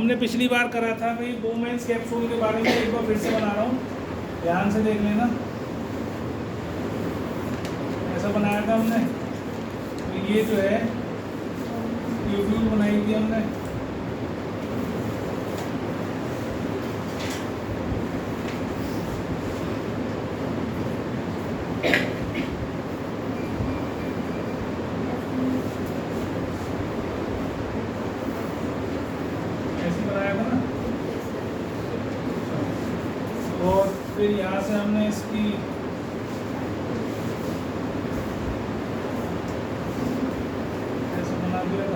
हमने पिछली बार करा था भाई बोमेंस कैप्सूल के बारे में, एक बार फिर से बना रहा हूँ, ध्यान से देख लेना। ऐसा बनाया था हमने, तो ये जो है ट्यूब्यूल बनाई थी हमने। और फिर यहाँ से हमने इसकी ऐसे बना दिया था।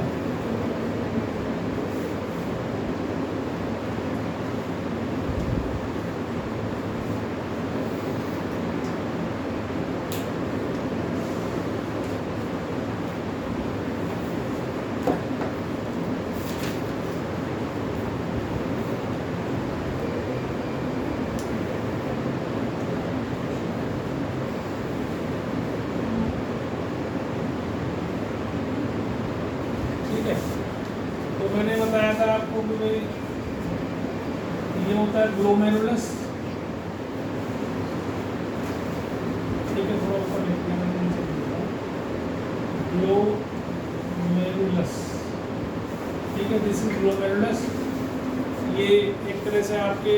तो मैंने बताया था आपको कि भाई ये होता है ग्लोमेरुलस, ठीक है, थोड़ा ऊपर लिख दिया मैंने, ग्लोमेरुलस, ठीक है, दिस इज ग्लोमेरुलस। ये एक तरह से आपके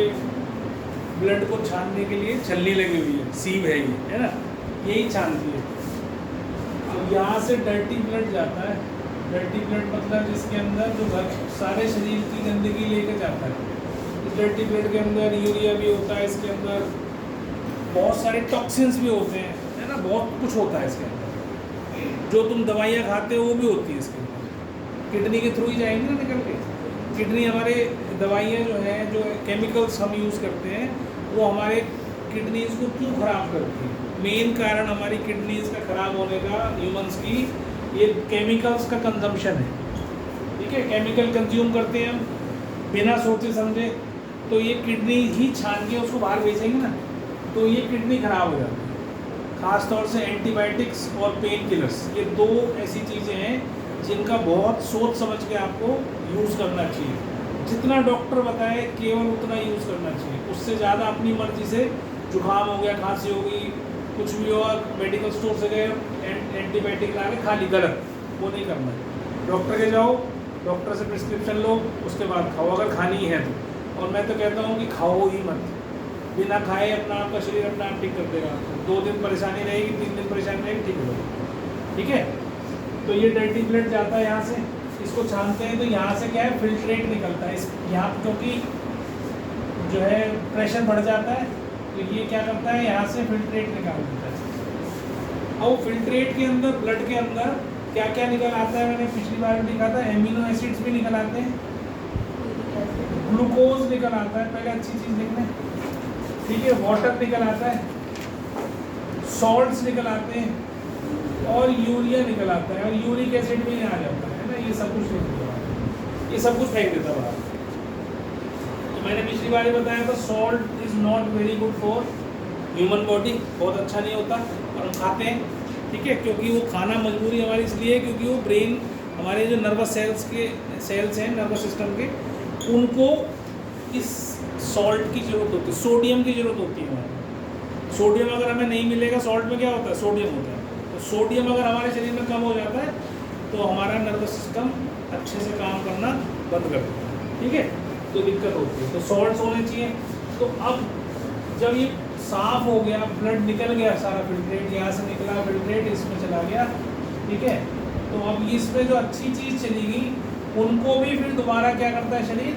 ब्लड को छानने के लिए छलनी लगी हुई है, सीव है ये, है ना, यही छानती है। अब यहाँ से डर्टी ब्लड जाता है, डर्टी ब्लड मतलब जिसके अंदर जो सारे शरीर की गंदगी लेके जाता है। इस डर्टी ब्लड के अंदर यूरिया भी होता है, इसके अंदर बहुत सारे टॉक्सिन्स भी होते हैं, है ना, बहुत कुछ होता है इसके अंदर। जो तुम दवाइयाँ खाते हो वो भी होती है इसके अंदर, किडनी के थ्रू ही जाएंगी ना निकल के। किडनी हमारे दवाइयाँ जो हैं, जो केमिकल्स हम यूज़ करते हैं, वो हमारे किडनीज को क्यों ख़राब करती है? मेन कारण हमारी किडनीज का ख़राब होने का ह्यूमन्स की ये केमिकल्स का कंजम्पशन है, ठीक है। केमिकल कंज्यूम करते हैं हम बिना सोचे समझे, तो ये किडनी ही छान के उसको बाहर भेजेंगे ना, तो ये किडनी खराब हो जाती है। ख़ास तौर से एंटीबायोटिक्स और पेन किलर्स, ये दो ऐसी चीज़ें हैं जिनका बहुत सोच समझ के आपको यूज़ करना चाहिए। जितना डॉक्टर बताए केवल उतना यूज़ करना चाहिए, उससे ज़्यादा अपनी मर्जी से जुकाम हो गया, खांसी हो गई, कुछ भी हो, मेडिकल स्टोर से गए एंटीबायोटिक ला के खा ली, गलत, वो नहीं करना है। डॉक्टर के जाओ, डॉक्टर से प्रिस्क्रिप्शन लो, उसके बाद खाओ अगर खानी है तो। और मैं तो कहता हूँ कि खाओ ही मत, बिना खाए अपना आपका शरीर अपना आप ठीक कर देगा। 2 दिन परेशानी रहेगी, 3 दिन परेशानी रहेगी, ठीक हो, ठीक है। तो ये डर्टी ब्लड जाता है यहाँ से, इसको छानते हैं, तो यहाँ से क्या है, फिल्ट्रेट निकलता है। इस यहाँ क्योंकि जो है प्रेशर बढ़ जाता है, तो ये क्या करता है, यहाँ से फिल्ट्रेट निकाल देता है। और फिल्ट्रेट के अंदर, ब्लड के अंदर क्या क्या निकल आता है, मैंने पिछली बार भी लिखा था, एमिनो एसिड्स भी निकल आते हैं, ग्लूकोज निकल आता है, पहले अच्छी चीज़ लिखना, ठीक है, वाटर निकल आता है, सॉल्ट्स निकल आते हैं, और यूरिया निकल आता है, और यूरिक एसिड भी आ जाता है ना, ये सब कुछ निकल जाता है, ये सब कुछ फेंक देता है। तो मैंने पिछली बार ही बताया था, salt is not very good for human body, बहुत अच्छा नहीं होता, और हम खाते हैं, ठीक है, क्योंकि वो खाना मजबूरी हमारी इसलिए है क्योंकि वो ब्रेन, हमारे जो नर्वस सेल्स हैं नर्वस सिस्टम के, उनको इस सॉल्ट की ज़रूरत होती है, सोडियम की ज़रूरत होती है हमारे। सोडियम अगर हमें नहीं मिलेगा, सॉल्ट में क्या होता है, सोडियम होता है, तो सोडियम अगर हमारे शरीर में कम हो जाता है तो हमारा नर्वस सिस्टम अच्छे से काम करना बंद कर देता है, ठीक है, तो दिक्कत होती है। तो सॉल्ट्स होने चाहिए। तो अब जब ये साफ हो गया, ब्लड निकल गया सारा, फिल्ट्रेट यहाँ से निकला, फिल्ट्रेट इसमें चला गया, ठीक है, तो अब इसमें जो अच्छी चीज़ चली गई, उनको भी फिर दोबारा क्या करता है शरीर,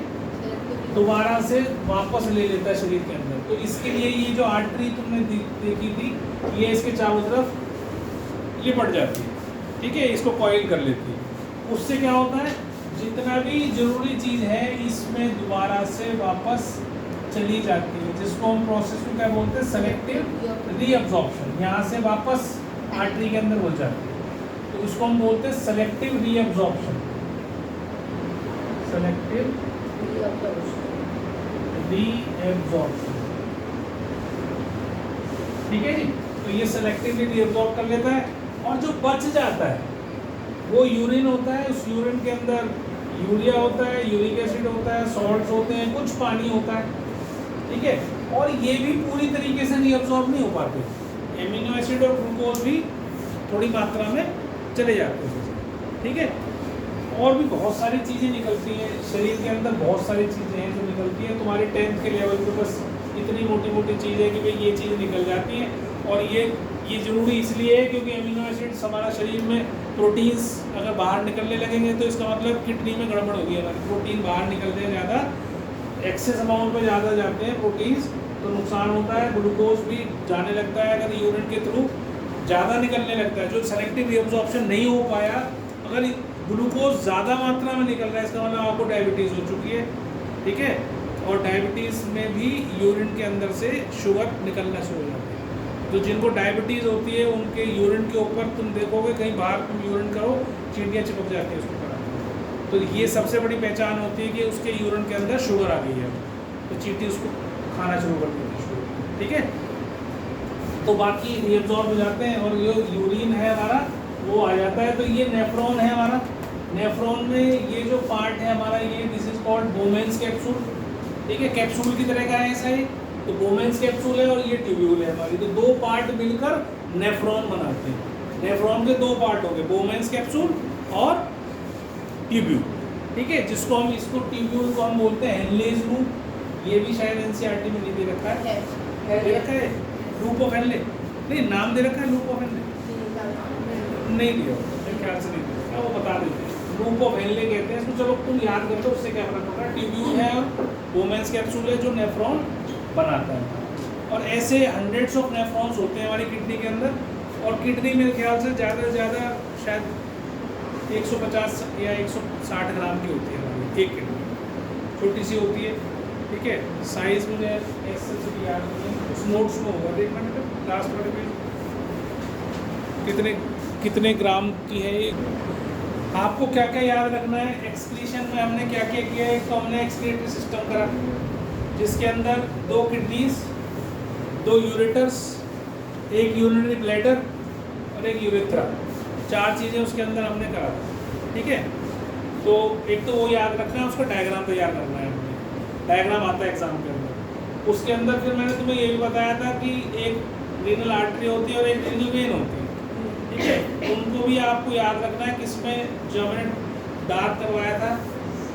दोबारा से वापस ले लेता है शरीर के अंदर। तो इसके लिए ये जो आर्टरी तुमने देखी थी, ये इसके चारों तरफ लिपट जाती है, ठीक है, इसको कॉइल कर लेती है। उससे क्या होता है, जितना भी जरूरी चीज़ है इसमें दोबारा से वापस चली जाती है, जिसको हम प्रोसेस को क्या बोलते हैं, सेलेक्टिव रीअब्जॉर्प्शन। यहाँ से वापस आर्टरी के अंदर घुस जाती है, तो इसको हम बोलते हैं सेलेक्टिव रीअब्जॉर्प्शन, सेलेक्टिव रीअब्जॉर्प्शन, ठीक है जी। तो ये सेलेक्टिवली रीअब्जॉर्ब कर लेता है, और जो बच जाता है वो यूरिन होता है। उस यूरिन के अंदर यूरिया होता है, यूरिक एसिड होता है, सॉल्ट्स होते हैं, कुछ पानी होता है, ठीक है। और ये भी पूरी तरीके से रीअब्सॉर्ब नहीं हो पाते। एमिनो एसिड और ग्लूकोज भी थोड़ी मात्रा में चले जाते हैं, ठीक है। और भी बहुत सारी चीज़ें निकलती हैं शरीर के अंदर, बहुत सारी चीज़ें हैं जो निकलती हैं। तुम्हारे 10th के लेवल पे बस इतनी मोटी मोटी चीज़ है कि भाई ये चीज़ निकल जाती हैं। और ये ज़रूरी इसलिए है क्योंकि अमीनो एसिड्स हमारा शरीर में, प्रोटीन्स अगर बाहर निकलने लगेंगे तो इसका मतलब किडनी में गड़बड़ होगी। अगर प्रोटीन बाहर निकलते हैं ज़्यादा, एक्सेस अमाउंट में ज़्यादा जाते हैं प्रोटीन्स, तो नुकसान होता है। ग्लूकोज भी जाने लगता है अगर यूरिन के थ्रू ज़्यादा निकलने लगता है। जो सेलेक्टिव रीअब्सॉर्प्शन नहीं हो पाया, अगर ग्लूकोज ज़्यादा मात्रा में निकल रहा है, इसका मतलब आपको डायबिटीज़ हो चुकी है, ठीक है। और डायबिटीज़ में भी यूरिन के अंदर से शुगर निकलना शुरू हो जाती है। तो जिनको डायबिटीज़ होती है उनके यूरिन के ऊपर तुम देखोगे कहीं बाहर तुम यूरिन करो, चींटियाँ चिपक जाती है उसके ऊपर। तो ये सबसे बड़ी पहचान होती है कि उसके यूरिन के अंदर शुगर आ गई है, तो चींटी उसको खाना शुरू कर देती है, ठीक है। तो बाकी रीअब्सॉर्ब हो जाते हैं और जो यूरिन है हमारा वो आ जाता है। तो ये नेफ्रॉन है हमारा। नेफ्रॉन में ये जो पार्ट है हमारा, ये this is called Bowman's capsule, ठीक है। कैप्सूल की तरह का है ऐसा ही। तो बोमेन्स कैप्सूल है और ये ट्यूब्यूल है हमारी। तो दो पार्ट मिलकर नेफ्रॉन बनाते हैं। नेफ्रॉन के दो पार्ट हो गए, बोमेन्स कैप्सूल और ट्यूब्यूल, ठीक है। जिसको हम इसको ट्यूब्यूल को हम बोलते हैं हेनलेज लूप। ये भी शायद एनसीईआरटी में नहीं दे रखा है, दे रखा है लूप ऑफ हेनले, नहीं नाम दे रखा है लूप ऑफ हेनले, नहीं दिया मेरे ख्याल से नहीं दिया, वो बता देते हैं। लूप ऑफ हेनले कहते हैं इसको। चलो तुम याद कर लो, उससे क्या फर्क पड़ रहा है। ट्यूब्यूल है और बोमेन्स कैप्सूल है जो नेफ्रॉन बनाता है। और ऐसे हंड्रेड्स ऑफ नेफ्रॉन्स होते हैं हमारी किडनी के अंदर। और किडनी मेरे ख्याल से ज़्यादा से ज़्यादा शायद 150 या 160 ग्राम की होती है हमारी एक किडनी, छोटी सी होती है, ठीक है। साइज़ मुझे ऐसे याद नहीं है, उस नोट्स में होगा, देखना बेटा लास्ट वाले पेज कितने ग्राम की है ये। आपको क्या क्या याद रखना है। एक्सक्रीशन में हमने क्या क्या किया है। तो हमने एक्सक्रीटरी सिस्टम करा जिसके अंदर 2 किडनीज, 2 यूरेटर्स, एक यूरिनरी ब्लैडर और एक यूरेथ्रा, 4 चीज़ें उसके अंदर हमने करा, ठीक है। तो एक तो वो याद रखना है, उसका डायग्राम तैयार करना है। डायग्राम आता है एग्जाम के अंदर। उसके अंदर फिर मैंने तुम्हें ये भी बताया था कि एक रीनल आर्टरी होती है और एक रीनल वेन होती है, ठीक है। उनको भी आपको याद रखना है। किसमें जो मैंने डार्क करवाया था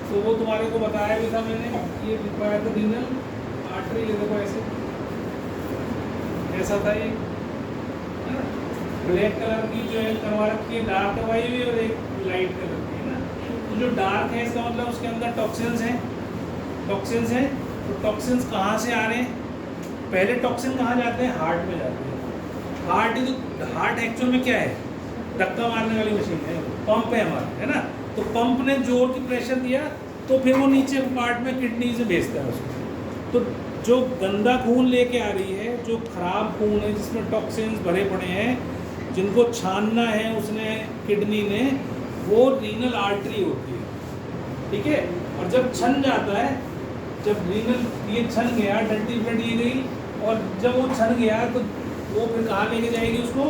तो वो तुम्हारे को बताया भी था मैंने। ये लिखवाया था रीनल आर्टरी, ये देखो ऐसे ऐसा था। ये ब्लैक कलर की जो है करवा रखी है, डार्क करवाई हुई, और एक लाइट कलर की है ना। तो जो डार्क है इसका मतलब उसके अंदर टॉक्सिन्स हैं, टॉक्सिन्स हैं। तो टॉक्सिन्स कहाँ से आ रहे हैं। पहले टॉक्सिन कहाँ जाते हैं, हार्ट में जाते हैं। हार्ट एक्चुअल में क्या है, धक्का मारने वाली मशीन है, पंप है हमारा, है ना। तो पंप ने जोर की प्रेशर दिया तो फिर वो नीचे पार्ट में किडनी से भेजता है उसको। तो जो गंदा खून लेके आ रही है, जो खराब खून है जिसमें टॉक्सिन्स भरे पड़े हैं, जिनको छानना है उसने किडनी ने, वो रीनल आर्टरी होती है, ठीक है। और जब छन जाता है, जब रीनल ये छन गया, डंटी ब्लड ये गई, और जब वो छन गया तो वो फिर कहाँ लेके जाएगी उसको,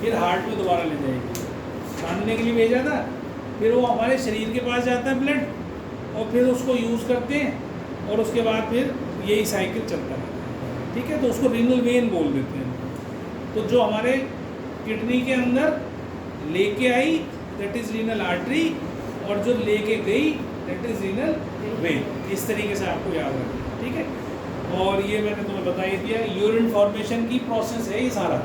फिर हार्ट में दोबारा ले जाएगी। छानने के लिए भेजा था, फिर वो हमारे शरीर के पास जाता है ब्लड, और फिर उसको यूज़ करते हैं, और उसके बाद फिर यही साइकिल चलता है, ठीक है। तो उसको रीनल वेन बोल देते हैं। तो जो हमारे किडनी के अंदर लेके आई दैट इज़ रीनल आर्टरी, और जो लेके गई दैट इज़ रीनल वेन। इस तरीके से आपको याद रखना, ठीक है। और ये मैंने तुम्हें बता ही दिया, यूरिन फॉर्मेशन की प्रोसेस है ये सारा।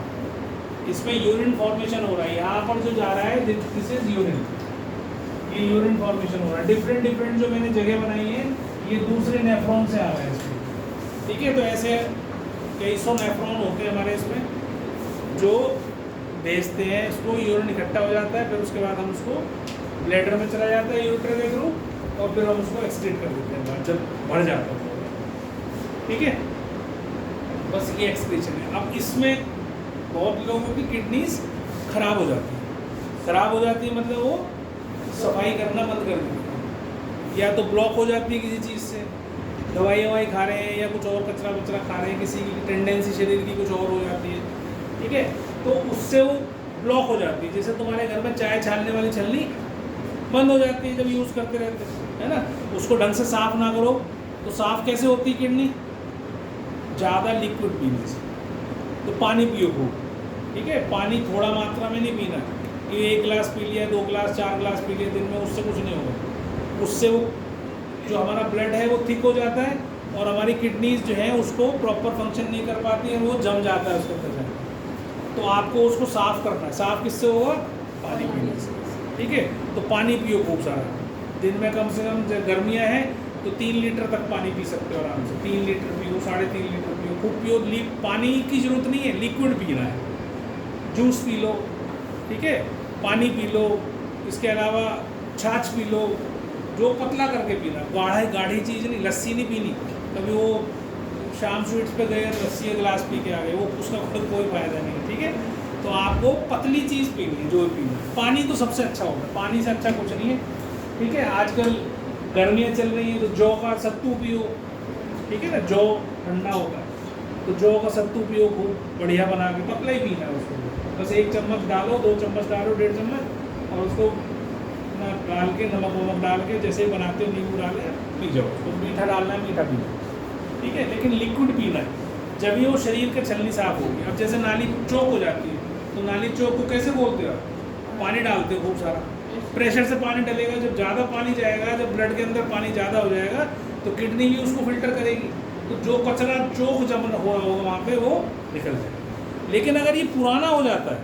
इसमें यूरिन फॉर्मेशन हो रहा है, यहाँ पर जो जा रहा है दिस इज यूरिन, ये यूरिन फॉर्मेशन हो रहा है। डिफरेंट जो मैंने जगह बनाई है ये दूसरे नेफ्रॉन से आ रहा है इसमें, ठीक है। तो ऐसे कई सौ नेफ्रॉन होते हैं हमारे इसमें जो भेजते हैं इसको, यूरिन इकट्ठा हो जाता है, फिर उसके बाद हम उसको ब्लैडर में चला जाता है यूरेटर के थ्रू, और फिर हम उसको एक्सक्रीट कर देते हैं जब बढ़ जाता है, ठीक है। बस ये एक्सक्रीशन है। अब इसमें बहुत लोगों की किडनीज खराब हो जाती है। खराब हो जाती है मतलब वो सफाई करना बंद कर देती है, या तो ब्लॉक हो जाती है किसी चीज़ से, दवाई खा रहे हैं या कुछ और कचरा वचरा खा रहे हैं, किसी की टेंडेंसी शरीर की कुछ और हो जाती है, ठीक है। तो उससे वो ब्लॉक हो जाती है। जैसे तुम्हारे घर में चाय छानने वाली छलनी बंद हो जाती है जब यूज़ करते रहते हैं, है ना। उसको ढंग से साफ़ ना करो तो साफ़ कैसे होती है किडनी? ज़्यादा लिक्विड पीने से। तो पानी पियो खूब, ठीक है। पानी थोड़ा मात्रा में नहीं पीना कि 1 गिलास पी लिया, 2 गिलास, 4 गिलास पी लिया दिन में, उससे कुछ नहीं होगा। उससे वो जो हमारा ब्लड है वो थिक हो जाता है और हमारी किडनीज जो है उसको प्रॉपर फंक्शन नहीं कर पाती है, वो जम जाता है उसके अंदर जाकर। तो आपको उसको साफ़ करना है। साफ़ किससे होगा? पानी पीने से, ठीक है। तो पानी पियो खूब सारा, दिन में कम से कम, जब गर्मियाँ हैं तो 3 लीटर तक पानी पी सकते हो आराम से। 3 लीटर पियो, 3.5 लीटर पियो, खूब पियो। पानी की ज़रूरत नहीं है, लिक्विड पीना है। जूस पी लो, ठीक है, पानी पी लो, इसके अलावा छाछ पी लो, जो पतला करके पीना, गाढ़ी चीज़ नहीं। लस्सी नहीं पीनी। कभी वो शाम स्वीट्स पे गए, लस्सी गिलास पी के आ गए, वो उसका कोई फ़ायदा नहीं, ठीक है। तो आपको पतली चीज़ पीनी है, जो पीनी। पानी तो सबसे अच्छा होगा, पानी से अच्छा कुछ नहीं है, ठीक है। आजकल गर्मियाँ चल रही हैं तो जौ का सत्तू पियो, ठीक है ना, जौ ठंडा होगा तो जौ का सत्तू पियो खूब बढ़िया बना के, पतला ही पीना है उसको। बस 1 चम्मच डालो, 2 चम्मच डालो, 1.5 चम्मच, और उसको डाल के नमक वमक डाल के जैसे ही बनाते हो नींबू डाल के पी जाओ। तो मीठा डालना है, मीठा पी जाओ, ठीक है। लेकिन लिक्विड पीना है, जब ये वो शरीर की छलनी साफ होगी। अब जैसे नाली चौक हो जाती है तो नाली चौक को कैसे बोलते हो? पानी डालते हो खूब सारा, प्रेशर से पानी डलेगा। जब ज़्यादा पानी जाएगा, जब ब्लड के अंदर पानी ज़्यादा हो जाएगा तो किडनी भी उसको फिल्टर करेगी, तो जो कचरा चौक जब हो रहा होगा वहाँ पे वो निकल जाएगा। लेकिन अगर ये पुराना हो जाता है,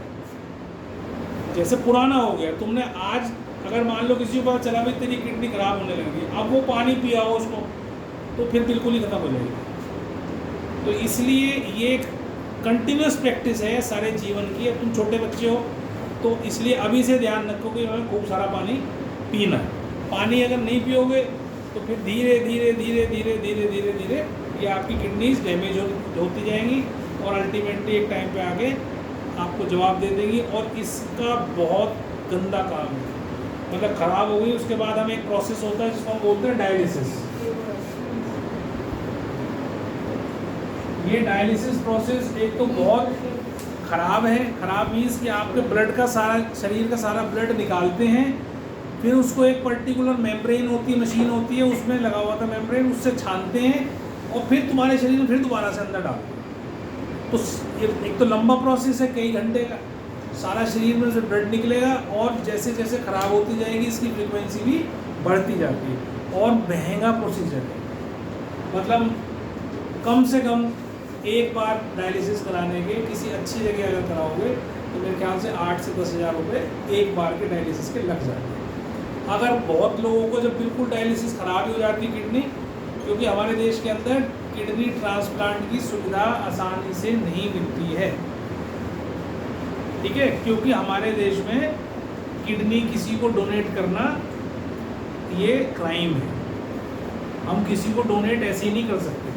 जैसे पुराना हो गया, तुमने आज अगर मान लो किसी को पता चला भाई तेरी किडनी खराब होने लगी, अब वो पानी पिया हो उसको, तो फिर बिल्कुल ही ख़त्म हो जाएगी। तो इसलिए ये एक कंटिन्यूस प्रैक्टिस है सारे जीवन की। अब तुम छोटे बच्चे हो तो इसलिए अभी से ध्यान रखो कि हमें खूब सारा पानी पीना है। पानी अगर नहीं पियोगे तो फिर धीरे धीरे धीरे धीरे धीरे धीरे धीरे ये आपकी किडनीज डैमेज होती जाएंगी और अल्टीमेटली एक टाइम पे आके आपको जवाब दे देंगी। और इसका बहुत गंदा काम है, मतलब ख़राब हो गई उसके बाद हमें एक प्रोसेस होता है जिसको हम बोलते हैं डायलिसिस। ये डायलिसिस प्रोसेस एक तो बहुत ख़राब है। ख़राब मीन्स कि आपके ब्लड का सारा, शरीर का सारा ब्लड निकालते हैं, फिर उसको एक पर्टिकुलर मेम्ब्रेन होती है, मशीन होती है, उसमें लगा हुआ था मेम्ब्रेन, उससे छानते हैं और फिर तुम्हारे शरीर में फिर दोबारा से अंदर डालते हैं। तो ये एक तो लंबा प्रोसेस है, कई घंटे का, सारा शरीर में से ब्लड निकलेगा और जैसे जैसे ख़राब होती जाएगी इसकी फ्रीक्वेंसी भी बढ़ती जाती है और महंगा प्रोसीजर है। मतलब कम से कम एक बार डायलिसिस कराने के किसी अच्छी जगह अगर कराओगे तो मेरे ख्याल से 8 से 10 हज़ार रुपये एक बार के डायलिसिस के लग जाते हैं। अगर बहुत लोगों को जब बिल्कुल डायलिसिस ख़राब हो जाती है किडनी, क्योंकि हमारे देश के अंदर किडनी ट्रांसप्लांट की सुविधा आसानी से नहीं मिलती है, ठीक है, क्योंकि हमारे देश में किडनी किसी को डोनेट करना ये क्राइम है। हम किसी को डोनेट ऐसे ही नहीं कर सकते।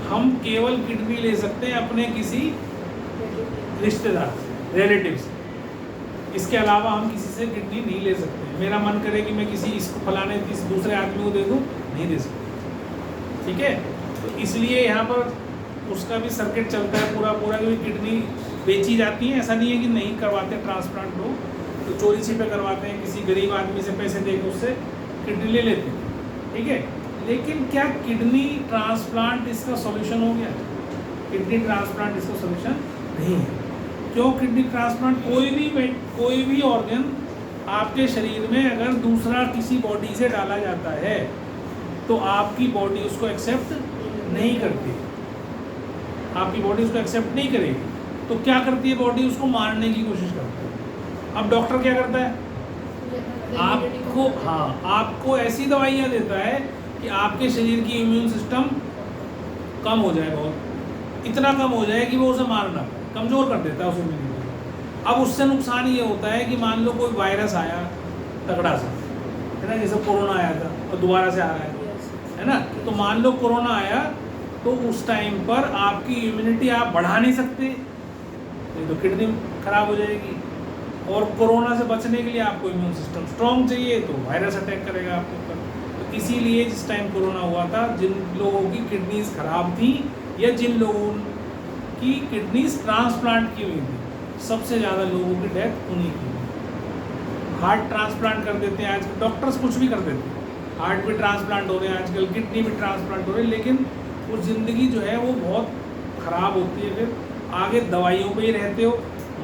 हम केवल किडनी ले सकते हैं अपने किसी रिश्तेदार, रिलेटिव से। इसके अलावा हम किसी से किडनी नहीं ले सकते। मेरा मन करे कि मैं किसी इसको फलाने किसी दूसरे आदमी को दे दूँ, नहीं दे सकते, ठीक है। तो इसलिए यहाँ पर उसका भी सर्किट चलता है पूरा क्योंकि किडनी बेची जाती है। ऐसा नहीं है कि नहीं करवाते ट्रांसप्लांट लोग, तो चोरी छिपे करवाते हैं, किसी गरीब आदमी से पैसे दे के उससे किडनी ले लेते हैं, ठीक है। लेकिन क्या किडनी ट्रांसप्लांट इसका सॉल्यूशन हो गया? किडनी ट्रांसप्लांट इसका सॉल्यूशन नहीं है। क्यों? किडनी ट्रांसप्लांट कोई भी ऑर्गन आपके शरीर में अगर दूसरा किसी बॉडी से डाला जाता है तो आपकी बॉडी उसको एक्सेप्ट नहीं करती, आपकी बॉडी उसको एक्सेप्ट नहीं करेगी। तो क्या करती है बॉडी? उसको मारने की कोशिश करती है। अब डॉक्टर क्या करता है? आपको ऐसी दवाइयाँ देता है कि आपके शरीर की इम्यून सिस्टम कम हो जाए, बहुत इतना कम हो जाए कि वो उसे मारना, कमज़ोर कर देता है उस इम्यूनिटी। अब उससे नुकसान ये होता है कि मान लो कोई वायरस आया तगड़ा सा, है ना, जैसे कोरोना आया था और दोबारा से आ रहा है ना। तो मान लो कोरोना आया तो उस टाइम पर आपकी इम्यूनिटी आप बढ़ा नहीं सकते, तो किडनी खराब हो जाएगी। और कोरोना से बचने के लिए आपको इम्यून सिस्टम स्ट्रॉन्ग चाहिए, तो वायरस अटैक करेगा आपके ऊपर। तो इसीलिए जिस टाइम कोरोना हुआ था, जिन लोगों की किडनीज खराब थी या जिन लोगों की किडनीज ट्रांसप्लांट की हुई थी, सबसे ज़्यादा लोगों की डेथ उन्हीं की। हार्ट ट्रांसप्लांट कर देते हैं आजकल, डॉक्टर्स कुछ भी कर देते हैं, हार्ट भी ट्रांसप्लांट हो रहे हैं आजकल, किडनी भी ट्रांसप्लांट हो रहे हैं, लेकिन वो ज़िंदगी जो है वो बहुत ख़राब होती है। फिर आगे दवाइयों पे ही रहते हो,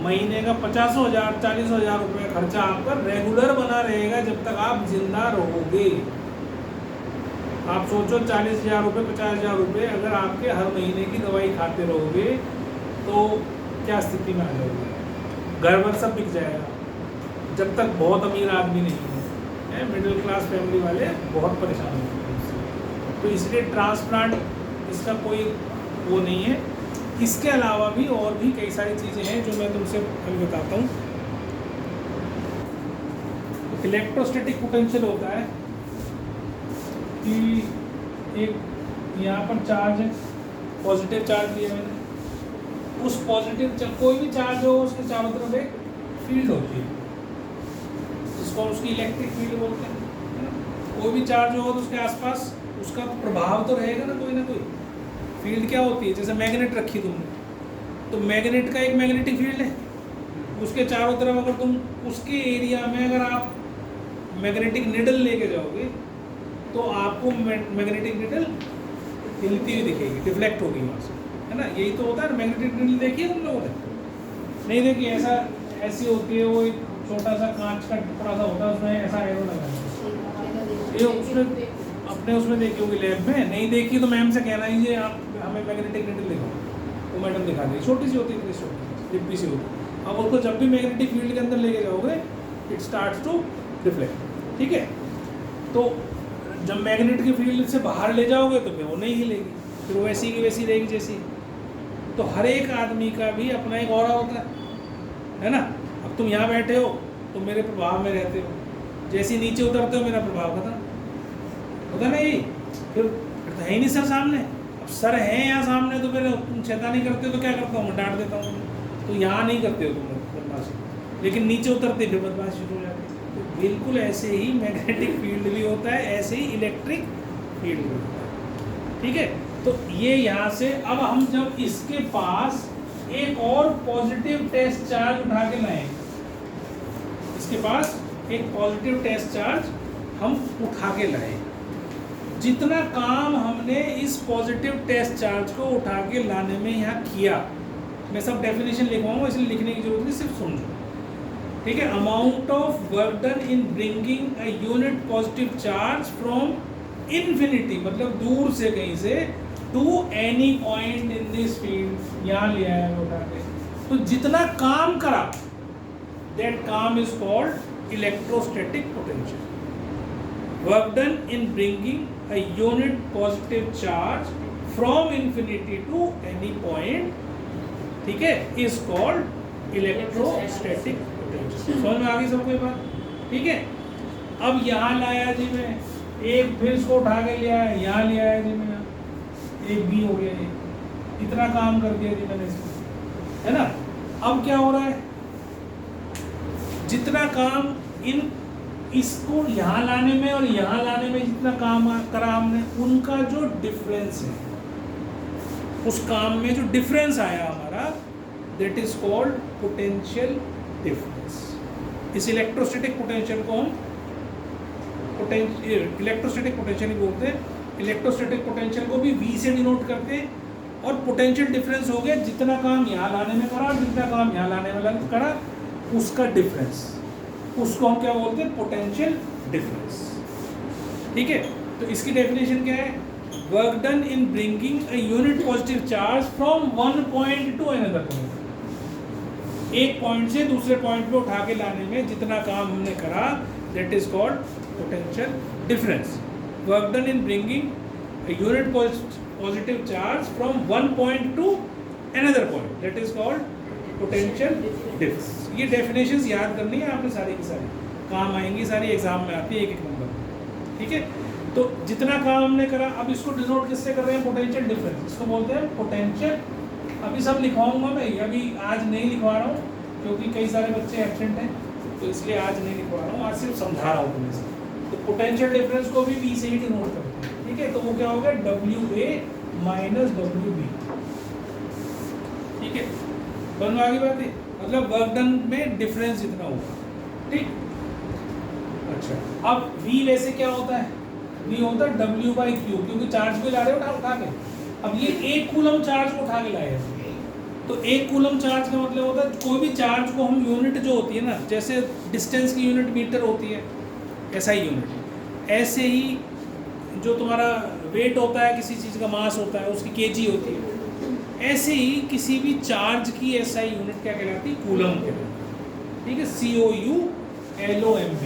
महीने का 50,000 40,000 रुपये खर्चा आपका रेगुलर बना रहेगा जब तक आप जिंदा रहोगे। आप सोचो 40,000 रुपये 50,000 रुपये अगर आपके हर महीने की दवाई खाते रहोगे तो क्या स्थिति में आ जाओगे? घर भर सब बिक जाएगा, जब तक बहुत अमीर आदमी नहीं है, मिडिल क्लास फैमिली वाले बहुत परेशान होते हैं इससे। तो इसलिए ट्रांसप्लांट इसका कोई वो नहीं है। इसके अलावा भी और भी कई सारी चीज़ें हैं जो मैं तुमसे अभी बताता हूँ। इलेक्ट्रोस्टैटिक पोटेंशियल होता है कि एक यहाँ पर चार्ज है, पॉजिटिव चार्ज लिया मैंने, उस पॉजिटिव कोई भी चार्ज हो उसके चारों तरफ एक फील्ड होती है जिसको उसकी इलेक्ट्रिक फील्ड बोलते हैं, है ना। कोई भी चार्ज हो तो उसके आसपास उसका प्रभाव तो रहेगा ना कोई। फील्ड क्या होती है? जैसे मैग्नेट रखी तुमने, तो मैग्नेट का एक मैग्नेटिक फील्ड है, उसके चारों तरफ अगर तुम उसके एरिया में अगर आप मैग्नेटिक निडल लेके जाओगे तो आपको मैग्नेटिक निडल हिलती हुई दिखेगी, डिफ्लेक्ट होगी वहाँ से, है ना। यही तो होता है। मैग्नेटिक निडल देखी है तुम लोगों ने? नहीं देखी? ऐसी होती है, वो एक छोटा सा कांच का टुकड़ा सा होता है, उसमें ऐसा एरो लगा है। ये उसमें अपने उसमें देखी होगी लैब में, नहीं देखी तो मैम से कहना ही ये आप हमें मैग्नेटिक निडल दिखाओ, वो मैडम दिखा देगी। छोटी सी होती है, इतनी छोटी डिब्बी सी होती है। अब उसको जब भी मैग्नेटिक फील्ड के अंदर लेके जाओगे इट स्टार्ट्स टू रिफ्लेक्ट, ठीक है। तो जब मैग्नेट की फील्ड से बाहर ले जाओगे तो फिर वो नहीं हिलेगी, फिर वो वैसी की वैसी रहेगी जैसी। तो हर एक आदमी का भी अपना एक ऑरा होता है ना। अब तुम यहाँ बैठे हो तो मेरे प्रभाव में रहते हो, जैसे नीचे उतरते हो मेरा प्रभाव खत्म होता नहीं। फिर तो है ही नहीं सर सामने। अब सर है यहाँ सामने तो फिर तुम शैतानी करते हो तो क्या करता हूँ मैं? डांट देता हूँ। तो यहाँ नहीं करते हो तुम बदमाशी, लेकिन नीचे उतरते फिर बदमाशी शुरू हो जाती है। तो बिल्कुल ऐसे ही मैग्नेटिक फील्ड भी होता है, ऐसे ही इलेक्ट्रिक फील्ड भी होता है, ठीक है। तो ये यहाँ से अब हम जब इसके पास एक और पॉजिटिव टेस्ट चार्ज उठा के लाएं, इसके पास एक पॉजिटिव टेस्ट चार्ज हम उठा के लाए, जितना काम हमने इस पॉजिटिव टेस्ट चार्ज को उठा के लाने में यहाँ किया, मैं सब डेफिनेशन लिखवाऊंगा इसलिए लिखने की जरूरत नहीं, सिर्फ सुन लो, ठीक है। Amount of work done in bringing a unit positive charge from infinity, मतलब दूर से कहीं से, to any point in this field, यहाँ ले आया उठा के, तो जितना काम करा दैट काम is called electrostatic potential. Work done in bringing a unit positive charge from infinity to any point, ठीक है, is called electrostatic potential। समझ में आ गई सबको ये बात? ठीक है। अब यहाँ लाया जी मैं एक, फिर इसको उठा के ले आया, यहाँ ले आया जी मैं, एक भी हो गया, ये इतना काम कर दिया जी मैंने इसको, है ना। अब क्या हो रहा है? जितना काम इन इसको यहाँ लाने में और यहाँ लाने में जितना काम करा हमने, उनका जो डिफरेंस है, उस काम में जो डिफरेंस आया हमारा, that is called potential difference. इस इलेक्ट्रोस्टैटिक पोटेंशियल को हम इलेक्ट्रोस्टैटिक पोटेंशियल ही बोलते हैं। इलेक्ट्रोस्टैटिक पोटेंशियल को भी V से डिनोट करते हैं। और पोटेंशियल डिफरेंस हो गया जितना काम यहाँ लाने में करा और जितना काम यहाँ लाने में करा, उसका डिफरेंस, उसको हम क्या बोलते हैं? पोटेंशियल डिफरेंस, ठीक है। तो इसकी डेफिनेशन क्या है? Work done in bringing a unit positive charge from one point two another point, एक पॉइंट से दूसरे पॉइंट पे उठा के लाने में जितना काम हमने करा, that is called potential difference. Work done in bringing a unit positive charge from one point two another point, that is called potential difference. ये डेफिनेशंस याद करनी है आपने, सारी की सारी काम आएंगी, सारी एग्जाम में आती है एक एक नंबर, ठीक है। तो जितना काम हमने करा, अब इसको डिनोट किससे कर रहे हैं? पोटेंशियल डिफरेंस, इसको बोलते हैं पोटेंशियल। अभी सब लिखवाऊंगा मैं, अभी आज नहीं लिखवा रहा हूँ क्योंकि कई सारे बच्चे एब्सेंट हैं, तो इसलिए आज नहीं लिखवा रहा हूँ, आज सिर्फ समझा रहा हूँ तुम्हें से। तो पोटेंशियल डिफरेंस को भी V से ही डिनोट करते हैं, ठीक है। तो वो क्या हो गया? WA माइनस WB, ठीक है। बन आ गई बात है, मतलब वर्क डन में डिफरेंस इतना होगा, ठीक। अच्छा, अब V वैसे क्या होता है, V होता है W/Q, क्योंकि चार्ज को ला रहे हो उठा के। अब ये 1 कूलम चार्ज को उठा के लाए, तो 1 कूलम चार्ज का मतलब होता है कोई भी चार्ज को हम यूनिट जो होती है ना, जैसे डिस्टेंस की यूनिट मीटर होती है, SI यूनिट, ऐसे ही जो तुम्हारा वेट होता है, किसी चीज़ का मास होता है, उसकी kg होती है, ऐसे ही किसी भी चार्ज की SI यूनिट क्या कहलाती है, कूलम कहलाती है। ठीक है, COULOMB।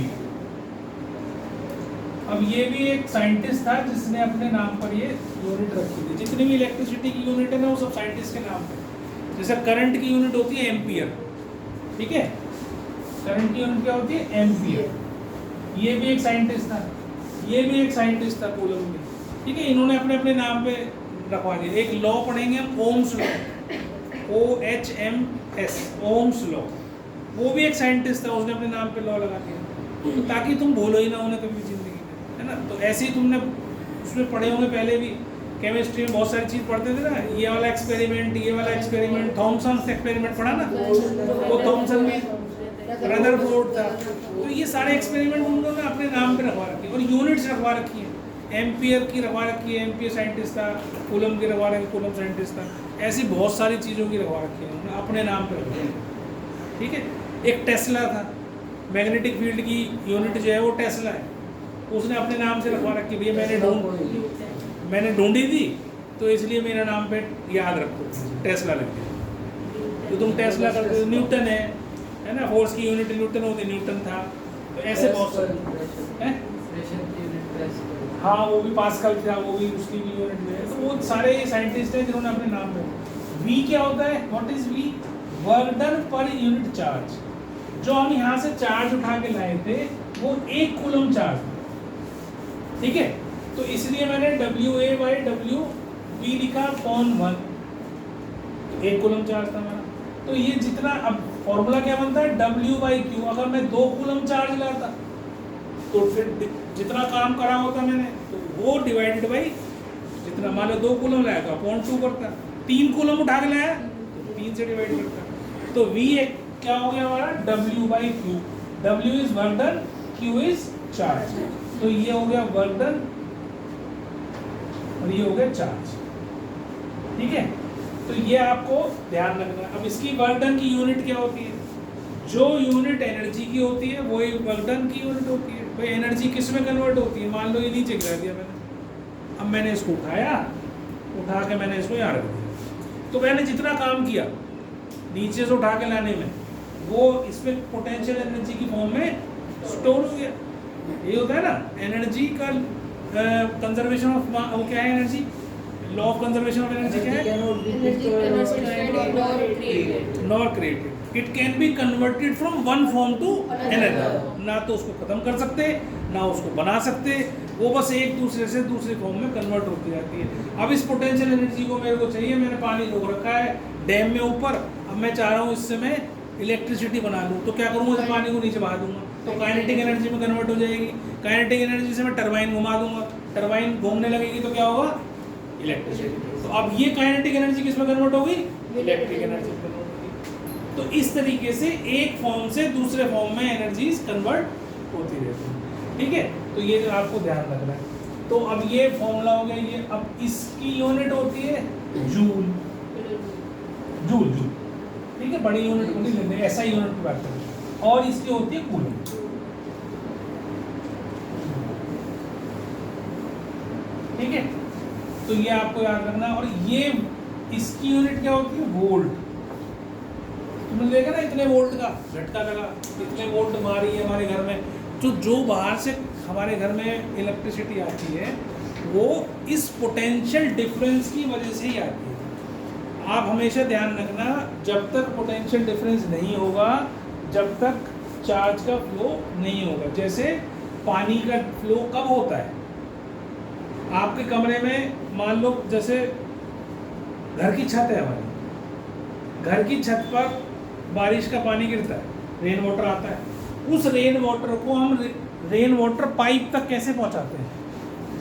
अब ये भी एक साइंटिस्ट था जिसने अपने नाम पर ये यूनिट रखी थी। जितनी भी इलेक्ट्रिसिटी की यूनिट है ना, वो सब साइंटिस्ट के नाम पे। जैसे करंट की यूनिट होती है एम्पियर, ठीक है, करंट की यूनिट क्या होती है, एम्पियर। ये भी एक साइंटिस्ट था, ये भी एक साइंटिस्ट था, कूलम में, ठीक है। इन्होंने अपने अपने नाम पे रखवा दिया। एक लॉ पढ़ेंगे हम, Ohm's law, OHMS, Ohm's law, वो भी एक साइंटिस्ट था, उसने अपने नाम पे लॉ लगा दिया, तो ताकि तुम भूलो ही ना उन्हें कभी जिंदगी में, है ना। तो ऐसे ही तुमने उसमें पढ़े होंगे पहले भी, केमिस्ट्री में बहुत सारी चीज़ पढ़ते थे ना, ये वाला एक्सपेरिमेंट, ये वाला एक्सपेरिमेंट, थॉमसन एक्सपेरिमेंट पढ़ा ना, वो थॉमसन में रदरफोर्ड था। तो ये सारे एक्सपेरिमेंट उन्होंने अपने नाम पे रखवा रखी है, और यूनिट्स रखवा रखी है। एम्पियर की रखवा रखी है, एम्पियर साइंटिस्ट था। कूलम की रखवा रखी, कूलम साइंटिस्ट था। ऐसी बहुत सारी चीज़ों की रखवा रखी है उन्होंने अपने नाम पे रखवा रखी है, ठीक है। एक टेस्ला था, मैग्नेटिक फील्ड की यूनिट जो है वो टेस्ला है, उसने अपने नाम से रखवा रखी, भैया मैंने ढूंढी थी तो इसलिए मेरा नाम पे याद रखो, टेस्ला लग गया। तो तुम टेस्ला करते हो, न्यूटन है ना, फोर्स की यूनिट न्यूटन होती, न्यूटन था। तो ऐसे बहुत सारे, हाँ वो भी पास्कल था, वो भी उसकी भी यूनिट है। तो वो सारे साइंटिस्ट हैं जिन्होंने अपने नाम पे। V क्या होता है, what is V, work done per unit charge. जो हम यहाँ से चार्ज उठा के लाए थे वो 1 कूलम चार्ज, ठीक है। तो इसलिए मैंने WA/W लिखा अपॉन 1, 1 कूलम चार्ज था हमारा। तो ये जितना, अब फॉर्मूला क्या बनता है, W/Q। अगर मैं 2 कूलम चार्ज लाता तो फिर जितना काम करा होता मैंने, तो वो डिवाइडेड बाई जितना, मान लो 2 कूलम लाया तो अपॉन 2 करता, 3 कूलम उठा के लाया तो 3 से डिवाइड करता। तो V क्या हो गया हमारा, W/Q। W is work done, Q is charge. तो ये हो गया वर्क डन और ये हो गया चार्ज, ठीक है। तो ये आपको ध्यान रखना। अब इसकी वर्क डन की यूनिट क्या होती है, जो यूनिट एनर्जी की होती है वही वर्क डन की यूनिट होती है। भाई एनर्जी किस में कन्वर्ट होती है, मान लो ये नीचे गिरा दिया मैंने, अब मैंने इसको उठाया, उठा के मैंने इसको यहाँ रख दिया, तो मैंने जितना काम किया नीचे से उठा के लाने में, वो इसमें पोटेंशियल एनर्जी की फॉर्म में स्टोर हो गया। ये होता है ना एनर्जी का कंजर्वेशन ऑफ, वो क्या है energy, law of conservation of energy क्या है, nor created, it can be converted from one form to another. ना तो उसको खत्म कर सकते, ना उसको बना सकते, वो बस एक दूसरे से दूसरे फॉर्म में कन्वर्ट होती जाती है। अब इस पोटेंशियल एनर्जी को मेरे को चाहिए, मैंने पानी रोक रखा है डैम में ऊपर, अब मैं चाह रहा हूँ इससे मैं इलेक्ट्रिसिटी बना लूँ, तो क्या करूँगा, इस पानी को नीचे बहा दूंगा, तो काइनेटिक एनर्जी में कन्वर्ट हो जाएगी। काइनेटिक एनर्जी से मैं टरबाइन घुमा दूंगा, टरबाइन घूमने लगेगी तो क्या होगा, इलेक्ट्रिसिटी। तो अब ये काइनेटिक एनर्जी किस में कन्वर्ट होगी, इलेक्ट्रिक एनर्जी में कन्वर्ट होगी। तो इस तरीके से एक फॉर्म से दूसरे फॉर्म में एनर्जीज कन्वर्ट होती रहती है, ठीक है। तो ये जो आपको ध्यान रखना है। तो अब ये फॉर्मूला हो गया ये। अब इसकी यूनिट होती है जूल, जूल जूल, ठीक है, बड़ी यूनिट को नहीं लेते, ऐसा यूनिट की बात करें। और इसकी होती है कूलम, ठीक है। तो ये आपको याद रखना। और ये इसकी यूनिट क्या होती है, वोल्ट। तुमने देखा ना, इतने वोल्ट का झटका लगा, इतने वोल्ट मारी है हमारे घर में। तो जो बाहर से हमारे घर में इलेक्ट्रिसिटी आती है वो इस पोटेंशियल डिफरेंस की वजह से ही आती है। आप हमेशा ध्यान रखना, जब तक पोटेंशियल डिफरेंस नहीं होगा, जब तक चार्ज का फ्लो नहीं होगा। जैसे पानी का फ्लो कब होता है, आपके कमरे में मान लो जैसे घर की छत है हमारी, घर की छत पर बारिश का पानी गिरता है, रेन वाटर आता है। उस रेन वाटर को हम रेन वाटर पाइप तक कैसे पहुंचाते हैं,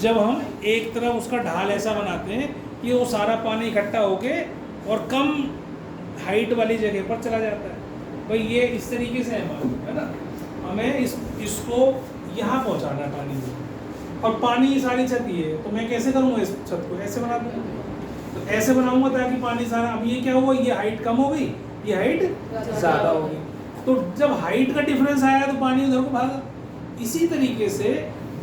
जब हम एक तरफ उसका ढाल ऐसा बनाते हैं कि वो सारा पानी इकट्ठा होके और कम हाइट वाली जगह पर चला जाता है। भाई ये इस तरीके से है ना, हमें इसको यहाँ पहुँचाना है पानी को, और पानी ये सारी छत ये है, तो मैं कैसे करूँगा इस छत को? ऐसे बना दूँगा। तो ऐसे बनाऊंगा ताकि पानी सारा, अब ये क्या हुआ, ये हाइट कम हो गई, ये हाइट ज़्यादा हो गई, तो जब हाइट का डिफरेंस आया तो पानी उधर को भागा। इसी तरीके से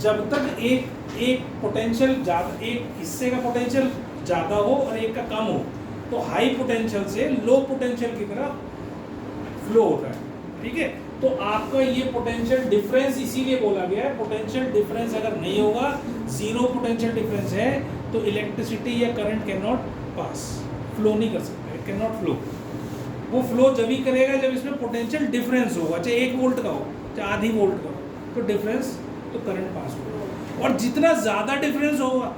जब तक एक पोटेंशियल ज़्यादा, एक हिस्से का पोटेंशियल ज़्यादा हो और एक का कम हो, तो हाई पोटेंशियल से लो पोटेंशियल की तरफ फ्लो होता है, ठीक है। तो आपका ये पोटेंशियल डिफरेंस इसीलिए बोला गया है, पोटेंशियल डिफरेंस अगर नहीं होगा, जीरो पोटेंशियल डिफरेंस है, तो इलेक्ट्रिसिटी या current can not pass, flow नहीं कर सकता, इट कैन नॉट फ्लो। वो फ्लो जब ही करेगा जब इसमें पोटेंशियल डिफरेंस होगा, चाहे 1 वोल्ट का हो चाहे आधी वोल्ट का हो, तो डिफरेंस, तो करंट पास होगा। और जितना ज़्यादा डिफरेंस होगा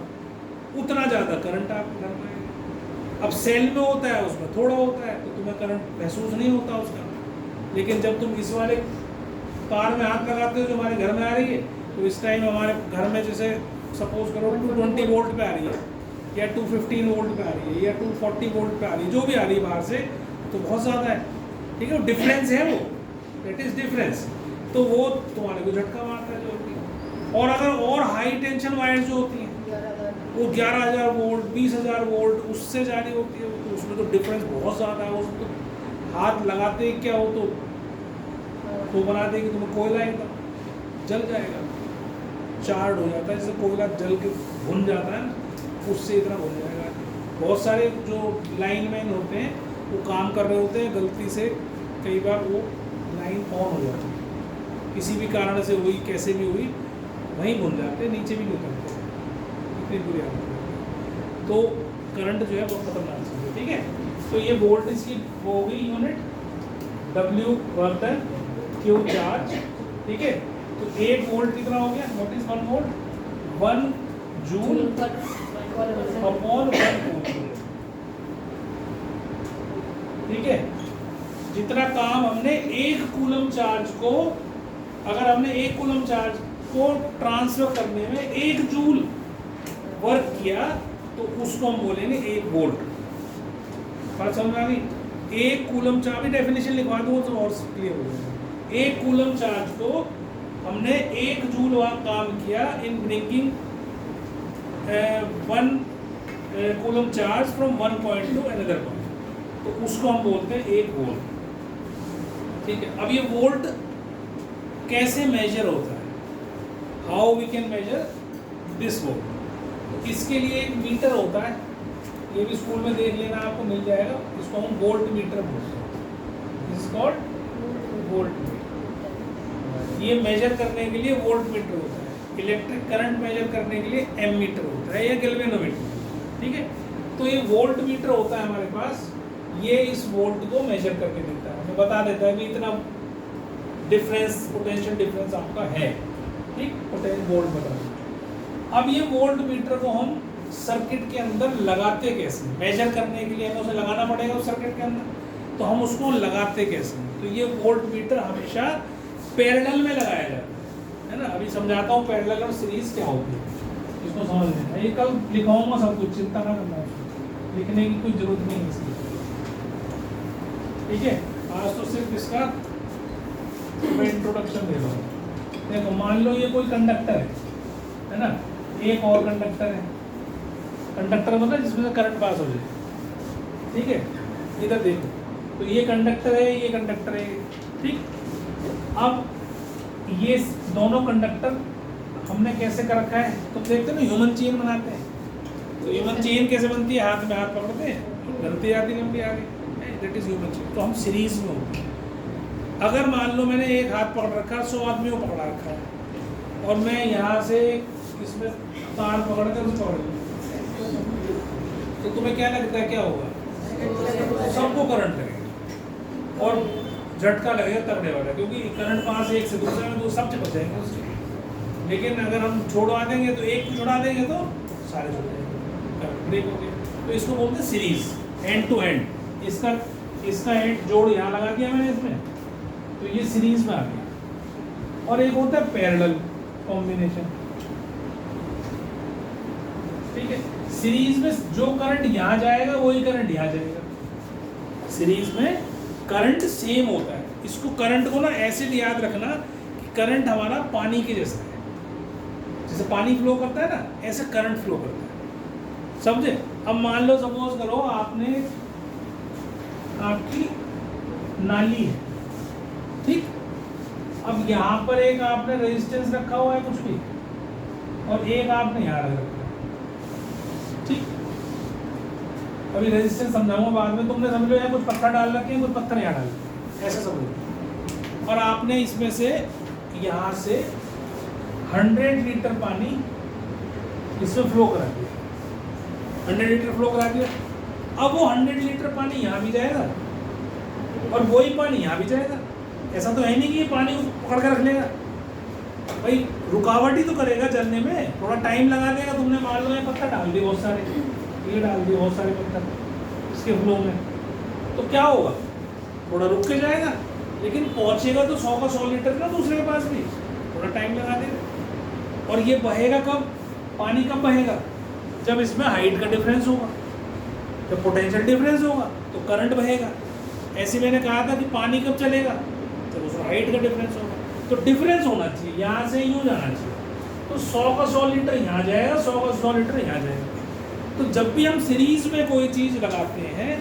उतना ज़्यादा करंट आपके घर में आएगा। अब सेल में होता है, उसमें थोड़ा होता है, तो तुम्हें करंट महसूस नहीं होता उसका, लेकिन जब तुम इस वाले तार में हाथ लगाते हो जो हमारे घर में आ रही है, तो इस टाइम हमारे घर में जैसे सपोज करो 220 वोल्ट पे आ रही है, या 215 वोल्ट पे आ रही है, या 240 वोल्ट पे आ रही है, जो भी आ रही है बाहर से, तो बहुत ज़्यादा है, ठीक है। वो डिफरेंस है, वो दैट इज डिफरेंस, तो वो तुम्हारे को झटका मारता है जो होती है। और अगर और हाई टेंशन वायर जो होती हैं वो 11,000 वोल्ट 20,000 वोल्ट उससे जारी होती है, तो उसमें तो डिफरेंस बहुत ज़्यादा है, उसमें तो हाथ लगाते ही क्या हो तो बना देगी तुम्हें कोयला एकदम जल जाएगा, चार्ड हो जाता है, जैसे कोयला जल के भुन जाता है ना, उससे इतना भुन जाएगा। बहुत सारे जो लाइनमैन होते हैं वो काम कर रहे होते हैं, गलती से कई बार वो लाइन ऑन हो जाती है, किसी भी कारण से हुई, कैसे भी हुई, वहीं भुन जाते हैं, नीचे भी नहीं उतरते, इतनी बुरी हालत है। तो करंट जो है बहुत खतरनाक चीज़ है, ठीक है। तो ये वोल्ट इसकी हो गई unit, W work done, Q charge, ठीक है। तो 1 वोल्ट कितना हो गया, what is 1 volt, 1 joule upon 1 coulomb, ठीक है। जितना काम हमने 1 कूलम चार्ज को, अगर हमने 1 कूलम चार्ज को ट्रांसफर करने में 1 जूल वर्क किया, तो उसको हम बोलेंगे 1 वोल्ट। बात समझ आ गई? 1 कूलम चार्ज, भी डेफिनेशन लिखवा दूँ तो और क्लियर हो जाएगा। 1 कूलम चार्ज को हमने 1 जूल वहाँ काम किया in bringing 1 coulomb charge from 1 point two another point, तो उसको हम बोलते हैं 1 वोल्ट, ठीक है। अब ये वोल्ट कैसे मेजर होता है, how we can measure this volt, तो इसके लिए एक मीटर होता है, ये भी स्कूल में देख लेना, आपको मिल जाएगा, इसको हम वोल्ट मीटर बोलते हैं, this is called volt meter. ये मेजर करने के लिए वोल्ट मीटर होता है, इलेक्ट्रिक करंट मेजर करने के लिए एम मीटर होता है या गैल्वेनोमीटर, ठीक है। तो ये वोल्ट मीटर होता है हमारे पास, ये इस वोल्ट को मेजर करके देता है, हमें बता देता है कि इतना डिफरेंस, पोटेंशियल डिफरेंस आपका है, ठीक, पोटेंशियल वोल्ट बता देता। अब ये वोल्ट मीटर को हम सर्किट के अंदर लगाते कैसे, मेजर करने के लिए हमें उसे लगाना पड़ेगा उस सर्किट के अंदर, तो हम उसको लगाते कैसे, तो ये वोल्ट मीटर हमेशा पैरेलल में लगाया जाता है ना। अभी समझाता हूँ पैरेलल और सीरीज क्या होती है, इसको समझ लेना, ये कल लिखाऊंगा सब कुछ, चिंता ना करना, लिखने की कोई जरूरत नहीं है इसकी, ठीक है। आज तो सिर्फ इसका मैं इंट्रोडक्शन दे रहा हूँ। देखो मान लो ये कोई कंडक्टर है ना, एक और कंडक्टर है, कंडक्टर मतलब जिसमें से करंट पास हो जाए, ठीक है। इधर देखो, तो ये कंडक्टर है, ये कंडक्टर है, ठीक। अब ये दोनों कंडक्टर हमने कैसे कर रखा है, तुम देखते हो ना ह्यूमन चेन बनाते हैं, तो ह्यूमन चेन कैसे बनती है, हाथ में हाथ पकड़ते हैं, गलती आती लंबी आगे, दैट इज ह्यूमन चेन। तो हम सीरीज में होते हैं, अगर मान लो मैंने एक हाथ पकड़ रखा, 100 आदमियों को पकड़ा रखा है, और मैं यहाँ से इसमें तार पकड़ कर उसे पकड़ लूँ, तो तुम्हें क्या लगता है क्या होगा, सबको करंट लगेगा और झटका लगेगा तगड़े वाला, क्योंकि करंट पास एक से दूसरे में, तो सब चिपक जाएंगे उससे। लेकिन अगर हम छोड़ा देंगे तो एक को छुड़ा देंगे तो सारे छुड़ जाएंगे, करंट ब्रेक हो गया। तो इसको बोलते हैं सीरीज, एंड टू एंड। इसका एंड जोड़ यहाँ लगा दिया मैंने इसमें, तो ये सीरीज में आ गया। और एक होता है पैरेलल कॉम्बिनेशन, ठीक है। सीरीज में जो करंट यहाँ जाएगा वही करंट यहाँ जाएगा, सीरीज में करंट सेम होता है। इसको करंट को ना ऐसे याद रखना कि करंट हमारा पानी के जैसा है, जैसे पानी फ्लो करता है ना, ऐसे करंट फ्लो करता है, समझे। अब मान लो सपोज करो आपने, आपकी नाली है, ठीक। अब यहाँ पर एक आपने रेजिस्टेंस रखा हुआ है कुछ भी, और एक आपने यहाँ रखा है, ठीक। अभी रेजिस्टेंस समझाऊंगा बाद में, तुमने समझ लो यहाँ कुछ पत्थर डाल रखे हैं, कुछ पत्थर यहाँ डाल रखे हैं, ऐसा समझ लो। और आपने इसमें से यहाँ से 100 लीटर पानी इसमें फ्लो करा दिया, 100 लीटर फ्लो करा दिया। अब वो 100 लीटर पानी यहाँ भी जाएगा और वही पानी यहाँ भी जाएगा। ऐसा तो है नहीं कि ये पानी को पकड़ कर रख लेगा, भाई रुकावट ही तो करेगा चलने में, थोड़ा टाइम लगा देगा। तुमने मान लो ये पत्थर डाल दिए बहुत सारे, ये डाल दिए बहुत सारे पत्थर इसके फ्लो में, तो क्या होगा, थोड़ा रुक के जाएगा, लेकिन पहुंचेगा तो 100 का 100 लीटर ना दूसरे के पास भी, थोड़ा टाइम लगा देगा। और ये बहेगा कब, पानी कब बहेगा, जब इसमें हाइट का डिफरेंस होगा, जब पोटेंशियल डिफरेंस होगा तो करंट बहेगा। ऐसे मैंने कहा था कि पानी कब चलेगा, जब उसमें हाइट का डिफरेंस होगा। तो डिफरेंस होना चाहिए, यहाँ से यूँ जाना चाहिए, तो 100 का 100 लीटर यहाँ जाएगा, 100 का 100 लीटर यहाँ जाएगा। तो जब भी हम सीरीज में कोई चीज़ लगाते हैं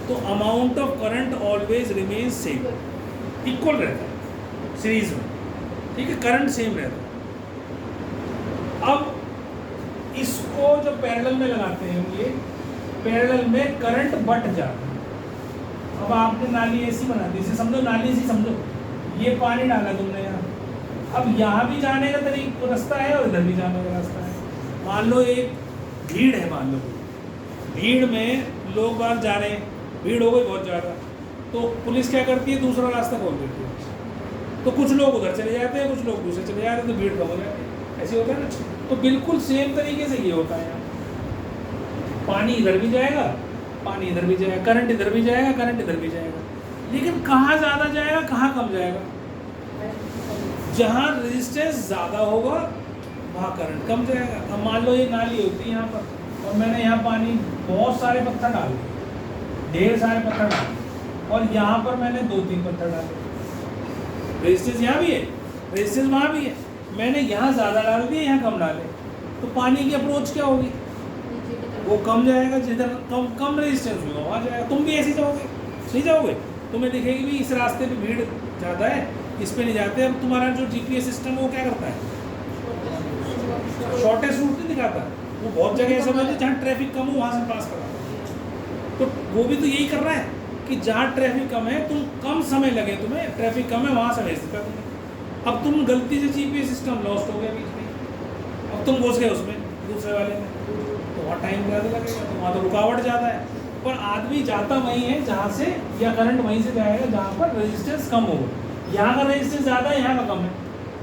तो amount of current always remain same, equal रहता है सीरीज में, ठीक है, करंट सेम रहता है। अब इसको जब पैरेलल में लगाते हैं, ये पैरेलल में करंट बट जाता है। अब आपने नाली ऐसी बना दी, इसे समझो नाली ऐसी समझो, ये पानी डाला तुमने यहाँ, अब यहाँ भी जाने का तरीका रास्ता है और इधर भी जाने का रास्ता है। मान लो एक भीड़ है, मान लो भीड़ में लोग बाहर जा रहे हैं, भीड़ हो गई बहुत ज़्यादा, तो पुलिस क्या करती है, दूसरा रास्ता खोल देती है। तो कुछ लोग उधर चले जाते हैं, कुछ लोग दूसरे चले जाते हैं, तो भीड़ कम हो जाती है, ऐसे होता है ना। तो बिल्कुल सेम तरीके से ये होता है, पानी इधर भी जाएगा, पानी इधर भी जाएगा, करंट इधर भी जाएगा, करंट इधर भी जाएगा, लेकिन कहाँ ज़्यादा जाएगा, कहाँ कम जाएगा। जहाँ रेजिस्टेंस ज़्यादा होगा वहाँ करंट कम जाएगा। अब मान लो ये नाली होती है यहाँ पर, और मैंने यहाँ पानी बहुत सारे पत्थर डाल दिए, ढेर सारे पत्थर डाल दिए, और यहाँ पर मैंने 2-3 पत्थर डाले, रेजिस्टेंस यहाँ भी है, रेजिस्टेंस वहाँ भी है, मैंने यहाँ ज़्यादा डाल दिए, यहाँ कम डाले, तो पानी की अप्रोच क्या होगी, वो कम जाएगा। जिधर कम रेजिस्टेंस होगा वहाँ जाएगा। तुम भी ऐसे जाओगे, सही जाओगे, तुम्हें दिखेगी भी इस रास्ते पे भीड़ ज़्यादा है, इस पे नहीं जाते। अब तुम्हारा जो जीपीएस सिस्टम है वो क्या करता है, शॉर्टेस्ट रूट नहीं दिखाता, वो बहुत जगह ऐसा होता है जहाँ ट्रैफिक कम हो वहाँ से पास कराता। तो वो भी तो यही कर रहा है कि जहाँ ट्रैफिक कम है, तुम कम समय लगे, तुम्हें ट्रैफिक कम है वहाँ से भेज देता तुम्हें। अब तुम गलती से जीपीएस सिस्टम लॉस्ट हो गया बीच में, अब तुम घुस गए उसमें दूसरे वाले में, तो वहाँ टाइम ज़्यादा लगेगा, तो वहाँ तो रुकावट ज़्यादा है। पर आदमी जाता वहीं है जहाँ से, या करंट वहीं से जाएगा जहाँ पर रेजिस्टेंस कम होगा। यहाँ का रेजिस्टेंस ज़्यादा है, यहाँ का कम है,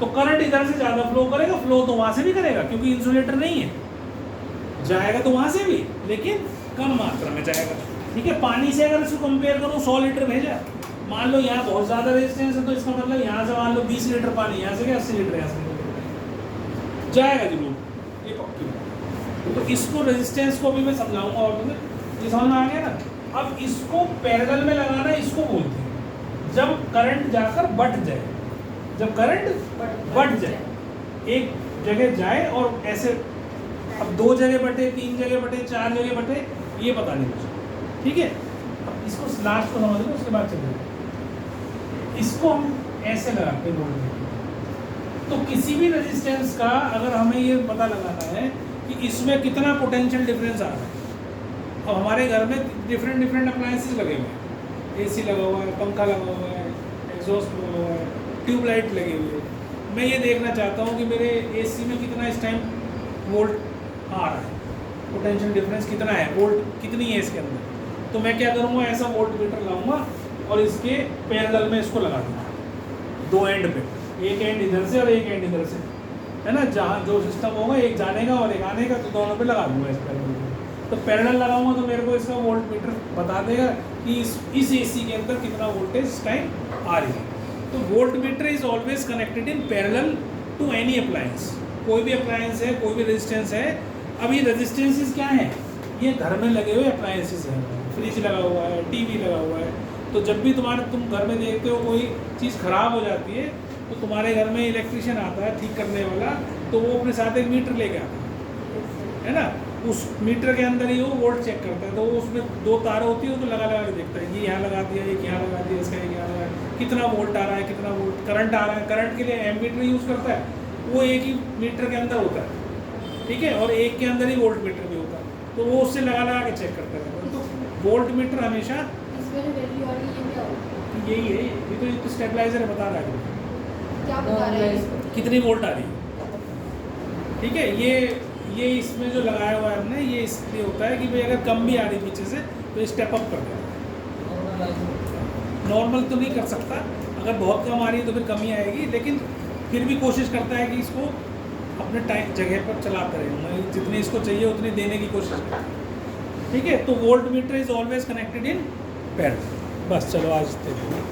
तो करंट इधर से ज़्यादा फ्लो करेगा, फ्लो तो वहाँ से भी करेगा क्योंकि इंसुलेटर नहीं है, जाएगा तो वहाँ से भी, लेकिन कम मात्रा में जाएगा, ठीक है। पानी से अगर इसको कंपेयर करो, 100 लीटर भेजा, मान लो यहाँ बहुत ज़्यादा रेजिस्टेंस है, तो इसका मतलब यहाँ से मान लो 20 लीटर पानी, यहाँ से क्या 80 लीटर यहाँ से जाएगा जरूर, ये पक्की बात। तो इसको रेजिस्टेंस को भी मैं समझाऊंगा, और तुम्हें ये समझ में आ गया ना। अब इसको पैरेलल में लगाना, इसको बोलते हैं जब करंट जाकर बट जाए, जब करंट बट जाए, एक जगह जाए और ऐसे, अब 2 जगह बटे, 3 जगह बटे, 4 जगह बटे, ये पता नहीं मुझे, ठीक है। अब इसको लास्ट को समझ लो, उसके बाद चलिए इसको हम ऐसे लगाते हैं बोर्ड में। तो किसी भी रेजिस्टेंस का अगर हमें ये पता लगाना है कि इसमें कितना पोटेंशियल डिफरेंस आ रहा है। अब हमारे घर में डिफरेंट अप्लायंसेस लगे हुए हैं, एसी लगा हुआ है, पंखा लगा हुआ है, एग्जॉस्ट लगा हुआ है, ट्यूबलाइट लगी हुई है। मैं ये देखना चाहता हूँ कि मेरे एसी में कितना इस टाइम वोल्ट आ रहा है, पोटेंशियल डिफरेंस कितना है, वोल्ट कितनी है इसके अंदर। तो मैं क्या करूँगा, ऐसा वोल्ट मीटर लाऊंगा और इसके पैरेलल में इसको लगा दूँगा 2 एंड पे, एक एंड इधर से और एक एंड इधर से, है ना। जहाँ जो सिस्टम होगा एक जाने का और एक आने का, तो दोनों पे लगा दूँगा इस पैरेलल में। तो पैरेलल लगाऊंगा तो मेरे को इसका वोल्ट मीटर बता देगा कि इस एसी के अंदर कितना वोल्टेज इस टाइम आ रही है। तो volt meter is always connected in parallel to any appliance. कोई भी अप्लायंस है, कोई भी रेजिस्टेंस है। अब ये रेजिस्टेंसेस क्या है, ये घर में लगे हुए अप्लायंसेस हैं, फ्रिज लगा हुआ है, टीवी लगा हुआ है। तो जब भी तुम घर में देखते हो कोई चीज़ ख़राब हो जाती है, तो तुम्हारे घर में इलेक्ट्रिशियन आता है ठीक करने वाला, तो वो अपने साथ एक मीटर लेके आता है ना, उस मीटर के अंदर ही वो वोल्ट चेक करता है। तो वो उसमें 2 तार होती है, तो लगा लगा के देखता है, ये यहाँ लगा दिया, एक यहाँ लगा दिया, इसका एक यहाँ लगा दिया, कितना वोल्ट आ रहा है, कितना वोल्ट करंट आ रहा है। करंट के लिए एमीटर यूज़ करता है, वो एक ही मीटर के अंदर होता है, ठीक है, और एक के अंदर ही वोल्ट मीटर भी होता है, तो वो उससे लगा लगा के चेक करता है। तो वोल्ट मीटर हमेशा यही है, ये तो स्टेबलाइजर बता रहा है क्या बता रहा है, कितनी वोल्ट आ रही है, ठीक है। ये इसमें जो लगाया हुआ है हमने, ये इसलिए होता है कि भाई अगर कम भी आ रही पीछे से तो स्टेप अप कर देगा। नॉर्मल तो नहीं कर सकता, अगर बहुत कम आ रही है तो फिर कमी आएगी, लेकिन फिर भी कोशिश करता है कि इसको अपने टाइम जगह पर चलाते रहे, जितनी इसको चाहिए उतनी देने की कोशिश करता है, ठीक है। तो volt meter is always connected in parallel. बस चलो आज तक।